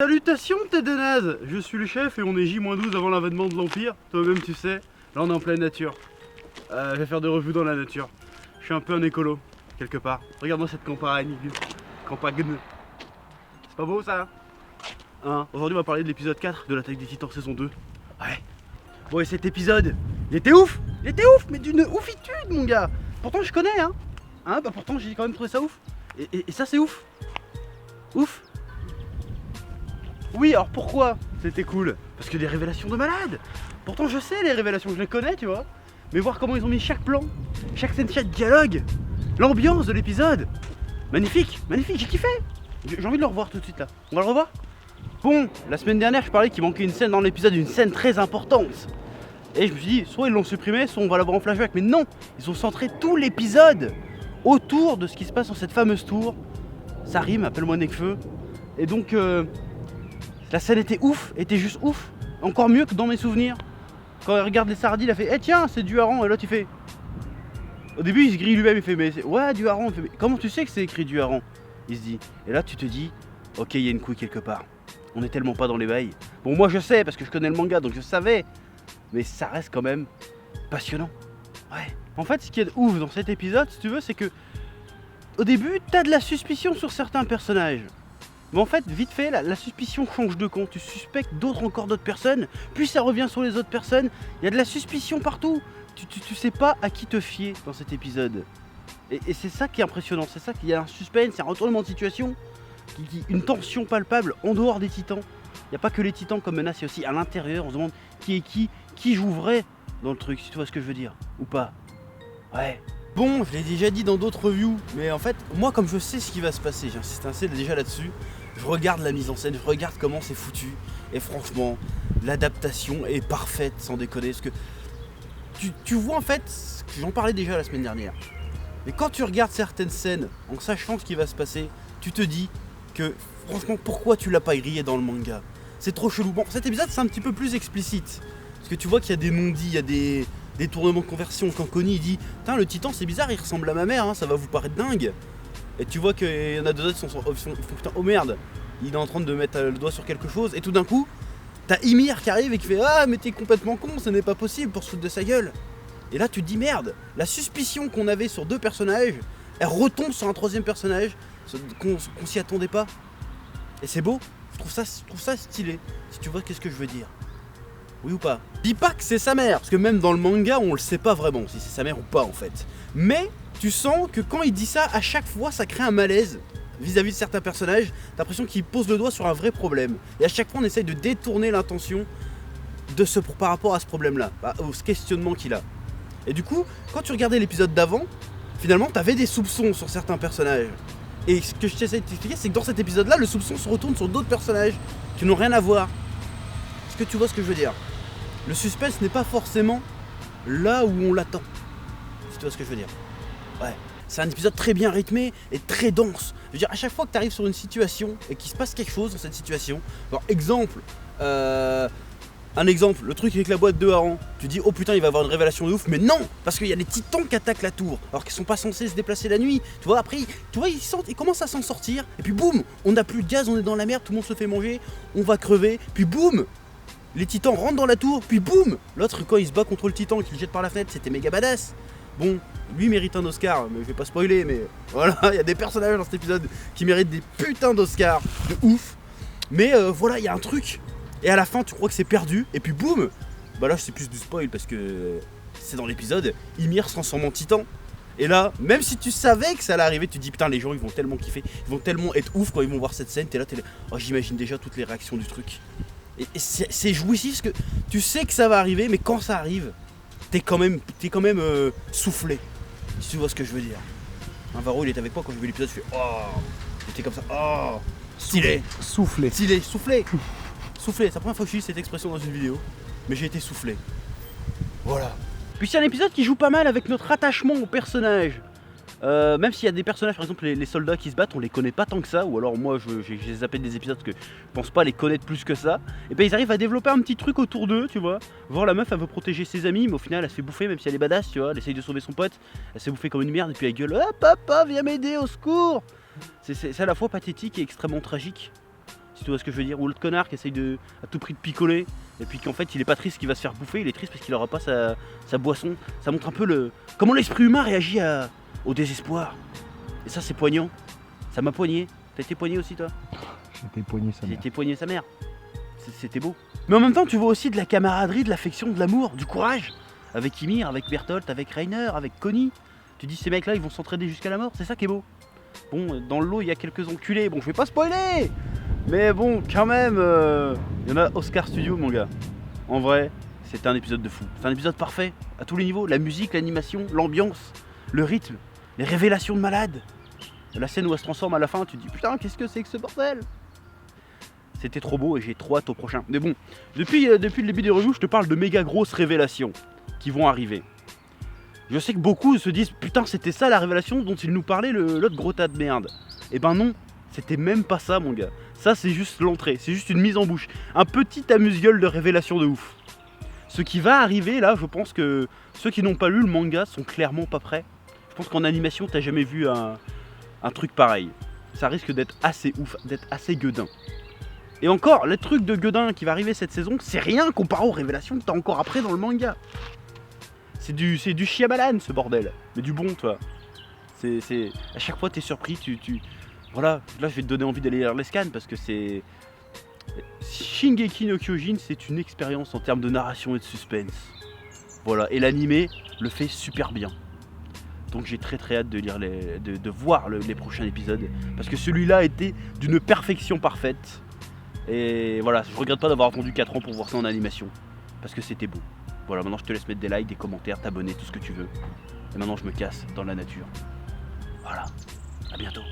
Salutations t'es de naze. Je suis le chef et on est J-12 avant l'avènement de l'Empire. Toi-même tu sais, là on est en pleine nature. Je vais faire des revues dans la nature. Je suis un peu un écolo, quelque part. Regarde-moi cette campagne. Campagne. C'est pas beau ça hein. Aujourd'hui on va parler de l'épisode 4 de l'Attaque des Titans saison 2. Ouais. Bon et cet épisode, il était ouf. Il était ouf, mais d'une oufitude mon gars. Pourtant je connais hein. Bah pourtant j'ai quand même trouvé ça ouf. Et ça c'est ouf. Ouf. Oui, alors pourquoi c'était cool? Parce que des révélations de malades. Pourtant je sais les révélations, je les connais tu vois. Mais voir comment ils ont mis chaque plan, chaque scène, chaque dialogue, l'ambiance de l'épisode. Magnifique, magnifique, j'ai kiffé. J'ai envie de le revoir tout de suite là. On va le revoir? Bon, la semaine dernière je parlais qu'il manquait une scène dans l'épisode, une scène très importante. Et je me suis dit, soit ils l'ont supprimé, soit on va l'avoir en flashback. Mais non, ils ont centré tout l'épisode autour de ce qui se passe dans cette fameuse tour. Ça rime, appelle-moi Necfeu. Et donc... la scène était ouf, était juste ouf. Encore mieux que dans mes souvenirs. Quand il regarde les sardines, il a fait tiens, c'est du hareng. Et l'autre il fait. Au début, il se grille lui-même, il fait mais ouais, du hareng. Il fait, mais comment tu sais que c'est écrit du hareng? Il se dit. Et là, tu te dis ok, il y a une couille quelque part. On est tellement pas dans les bails. Bon, moi je sais parce que je connais le manga donc je savais. Mais ça reste quand même passionnant. Ouais. En fait, ce qui est ouf dans cet épisode, si tu veux, c'est que au début, t'as de la suspicion sur certains personnages. Mais en fait, vite fait, la suspicion change de camp. Tu suspectes encore d'autres personnes, puis ça revient sur les autres personnes. Il y a de la suspicion partout. Tu sais pas à qui te fier dans cet épisode. Et c'est ça qui est impressionnant. C'est ça qu'il y a un suspense, il y a un retournement de situation, une tension palpable en dehors des titans. Il n'y a pas que les titans comme menace, il y a aussi à l'intérieur. On se demande qui est qui joue vrai dans le truc, si tu vois ce que je veux dire, ou pas. Ouais. Bon, je l'ai déjà dit dans d'autres reviews, mais en fait, moi comme je sais ce qui va se passer, j'insiste assez déjà là-dessus, je regarde la mise en scène, je regarde comment c'est foutu, et franchement, l'adaptation est parfaite, sans déconner, parce que tu vois en fait, j'en parlais déjà la semaine dernière, mais quand tu regardes certaines scènes, en sachant ce qui va se passer, tu te dis que, franchement, pourquoi tu l'as pas grillé dans le manga? C'est trop chelou. Bon, cet épisode c'est un petit peu plus explicite, parce que tu vois qu'il y a des non-dits, il y a des tournements de conversion. Quand Connie il dit putain le titan c'est bizarre, il ressemble à ma mère, hein, ça va vous paraître dingue. Et tu vois qu'il y en a deux autres qui font putain oh merde, il est en train de mettre le doigt sur quelque chose. Et tout d'un coup t'as Ymir qui arrive et qui fait ah mais t'es complètement con, ce n'est pas possible, pour se foutre de sa gueule. Et là tu te dis merde, la suspicion qu'on avait sur deux personnages, elle retombe sur un troisième personnage qu'on s'y attendait pas. Et c'est beau, je trouve ça stylé, si tu vois qu'est-ce que je veux dire. Oui ou pas? Dis pas que c'est sa mère, parce que même dans le manga on le sait pas vraiment si c'est sa mère ou pas en fait. Mais tu sens que quand il dit ça, à chaque fois ça crée un malaise vis-à-vis de certains personnages. T'as l'impression qu'il pose le doigt sur un vrai problème. Et à chaque fois on essaye de détourner l'intention par rapport à ce problème-là, au questionnement qu'il a. Et du coup, quand tu regardais l'épisode d'avant, finalement t'avais des soupçons sur certains personnages. Et ce que je t'essaie de t'expliquer, c'est que dans cet épisode-là, le soupçon se retourne sur d'autres personnages qui n'ont rien à voir. Est-ce que tu vois ce que je veux dire? Le suspense n'est pas forcément là où on l'attend. Si tu vois ce que je veux dire. Ouais. C'est un épisode très bien rythmé et très dense. Je veux dire, à chaque fois que tu arrives sur une situation et qu'il se passe quelque chose dans cette situation, genre exemple, un exemple, le truc avec la boîte de hareng, tu dis oh putain il va y avoir une révélation de ouf, mais non, parce qu'il y a des titans qui attaquent la tour, alors qu'ils sont pas censés se déplacer la nuit. Tu vois, après, tu vois, ils commencent à s'en sortir, et puis boum, on n'a plus de gaz, on est dans la merde, tout le monde se fait manger, on va crever, puis boum, les titans rentrent dans la tour, puis boum, l'autre quand il se bat contre le titan et qu'il le jette par la fenêtre, c'était méga badass. Bon, lui mérite un Oscar, mais je vais pas spoiler, mais voilà, il y a des personnages dans cet épisode qui méritent des putains d'Oscars de ouf. Mais voilà, il y a un truc, et à la fin tu crois que c'est perdu, et puis boum, bah là c'est plus du spoil parce que c'est dans l'épisode, Ymir se transforme en titan. Et là, même si tu savais que ça allait arriver, tu te dis putain les gens ils vont tellement kiffer, ils vont tellement être ouf quand ils vont voir cette scène, t'es là, oh j'imagine déjà toutes les réactions du truc. Et c'est jouissif parce que tu sais que ça va arriver, mais quand ça arrive, t'es quand même soufflé. Si tu vois ce que je veux dire. Un Varro il était avec moi quand j'ai vu l'épisode, je fais oh, j'étais comme ça, oh, stylé. Soufflé. Stylé, soufflé. Soufflé, c'est la première fois que je dis cette expression dans une vidéo, mais j'ai été soufflé. Voilà. Puis c'est un épisode qui joue pas mal avec notre attachement au personnage. Même s'il y a des personnages, par exemple les soldats qui se battent, on les connaît pas tant que ça, ou alors moi j'ai zappé des épisodes parce que je pense pas les connaître plus que ça. Et ben ils arrivent à développer un petit truc autour d'eux, tu vois. Voir la meuf elle veut protéger ses amis, mais au final elle se fait bouffer même si elle est badass, tu vois. Elle essaye de sauver son pote, elle se fait bouffer comme une merde et puis elle gueule ah papa viens m'aider au secours. C'est à la fois pathétique et extrêmement tragique. Si tu vois ce que je veux dire. Ou l'autre connard qui essaye à tout prix de picoler. Et puis qu'en fait il est pas triste qu'il va se faire bouffer, il est triste parce qu'il aura pas sa boisson. Ça montre un peu comment l'esprit humain réagit au désespoir. Et ça c'est poignant. Ça m'a poigné. T'as été poigné aussi toi? J'étais poigné sa J'ai mère. été poigné sa mère. C'était beau. Mais en même temps tu vois aussi de la camaraderie, de l'affection, de l'amour, du courage. Avec Ymir, avec Bertholdt, avec Rainer, avec Connie. Tu dis ces mecs là ils vont s'entraider jusqu'à la mort, c'est ça qui est beau. Bon, dans le lot il y a quelques enculés, bon je vais pas spoiler. Mais bon, quand même, il y en a Oscar Studio, mon gars. En vrai, c'était un épisode de fou. C'est un épisode parfait, à tous les niveaux. La musique, l'animation, l'ambiance, le rythme, les révélations de malade. La scène où elle se transforme à la fin, tu te dis putain, qu'est-ce que c'est que ce bordel? C'était trop beau et j'ai trop hâte au prochain. Mais bon, depuis le début des reviews, je te parle de méga grosses révélations qui vont arriver. Je sais que beaucoup se disent putain, c'était ça la révélation dont il nous parlait l'autre gros tas de merde. Et ben non, c'était même pas ça, mon gars. Ça c'est juste l'entrée, c'est juste une mise en bouche. Un petit amuse-gueule de révélation de ouf. Ce qui va arriver là, je pense que ceux qui n'ont pas lu le manga sont clairement pas prêts. Je pense qu'en animation t'as jamais vu un truc pareil. Ça risque d'être assez ouf, d'être assez gueudin. Et encore, le truc de gueudin qui va arriver cette saison, c'est rien comparé aux révélations que t'as encore après dans le manga. C'est du chiabalane ce bordel, mais du bon toi. À chaque fois t'es surpris, voilà, là je vais te donner envie d'aller lire les scans parce que c'est... Shingeki no Kyojin, c'est une expérience en termes de narration et de suspense. Voilà, et l'animé le fait super bien. Donc j'ai très hâte de lire de voir les prochains épisodes. Parce que celui-là était d'une perfection parfaite. Et voilà, je regrette pas d'avoir attendu 4 ans pour voir ça en animation. Parce que c'était beau. Voilà, maintenant je te laisse mettre des likes, des commentaires, t'abonner, tout ce que tu veux. Et maintenant je me casse dans la nature. Voilà, à bientôt.